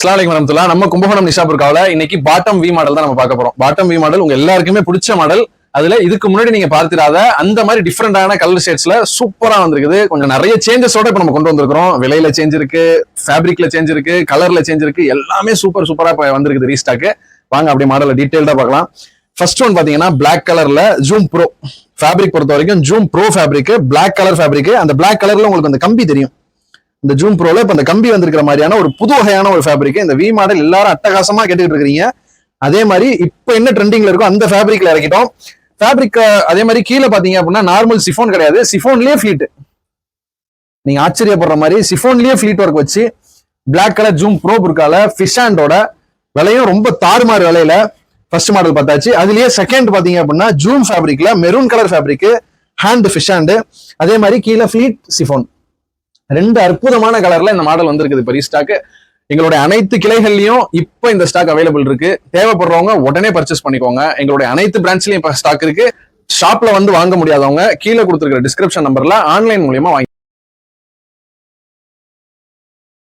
அஸ்ஸலாமு அலைக்கும் நம்ம கும்பகோணம் நிஷாபுர்காவில் இன்னைக்கு பாட்டம் வி மாடல் தான் நம்ம பார்க்க போறோம். பாட்டம் வி மாடல் உங்க எல்லாருக்குமே பிடிச்ச மாடல். அதுல இதுக்கு முன்னாடி நீங்க பார்த்திராத அந்த மாதிரி டிஃப்ரெண்டான கலர் ஷேட்ஸ்ல சூப்பரா வந்திருக்குது. கொஞ்சம் நிறைய சேஞ்சஸோட இப்ப நம்ம கொண்டு வந்திருக்கிறோம். விலையில சேஞ்ச் இருக்கு, ஃபேப்ரிக்ல சேஞ்ச் இருக்கு, கலர்ல சேஞ்ச் இருக்கு, எல்லாமே சூப்பரா இப்ப வந்திருக்குது ரீஸ்டாக்கு. வாங்க அப்படியே மாடலை டீடைல்டா பார்க்கலாம். ஃபர்ஸ்ட் ஒன் பாத்தீங்கன்னா பிளாக் கலர்ல ஜூம் ப்ரோ ஃபேப்ரிக் பொறுத்த வரைக்கும் zoom pro fabric, black colour fabric. அந்த பிளாக் கலர்ல உங்களுக்கு அந்த கம்பி தெரியும். இந்த ஜூம் ப்ரோல இப்ப இந்த கம்பி வந்திருக்கிற மாதிரியான ஒரு புது வகையான ஒரு ஃபேப்ரிக். இந்த வி மாடல் எல்லாரும் அட்டகாசமா கேட்டுக்கிட்டு இருக்கீங்க. அதே மாதிரி இப்ப என்ன ட்ரெண்டிங்ல இருக்கோ அந்த ஃபேப்ரிக்ல இறக்கிட்டோம். ஃபேப்ரிக் அதே மாதிரி கீழே பாத்தீங்க அப்படின்னா நார்மல் சிஃபோன் கிடையாது, சிஃபோன்லயே ஃபிளீட். நீங்க ஆச்சரியப்படுற மாதிரி சிஃபோன்லயே ஃபிளீட் ஒர்க் வச்சு பிளாக் கலர் ஜூம் ப்ரோ புர்கால ஃபிஷ் ஹேண்டோட விலையும் ரொம்ப தாறுமாறு விலையில ஃபர்ஸ்ட் மாடல் பார்த்தாச்சு. அதுலயே செகண்ட் பாத்தீங்க அப்படின்னா ஜூம் ஃபேப்ரிக்ல maroon colour fabric, hand fish hand, அதே மாதிரி கீழே ஃபிளீட் சிஃபோன். ரெண்டு அற்புதமான கலர்ல இந்த மாடல் வந்திருக்குது இப்ப ரீஸ்டாக். எங்களுடைய அனைத்து கிளைகள்லயும் இப்ப இந்த ஸ்டாக் அவைலபிள் இருக்கு. தேவைப்படுறவங்க உடனே பர்ச்சேஸ் பண்ணிக்கோங்க. எங்களுடைய அனைத்து பிரான்ச்லயும் இப்ப ஸ்டாக் இருக்கு. ஷாப்ல வந்து வாங்க முடியாதவங்க கீழே கொடுத்துருக்கிற டிஸ்கிரிப்ஷன் நம்பர்ல ஆன்லைன் மூலியமா வாங்கி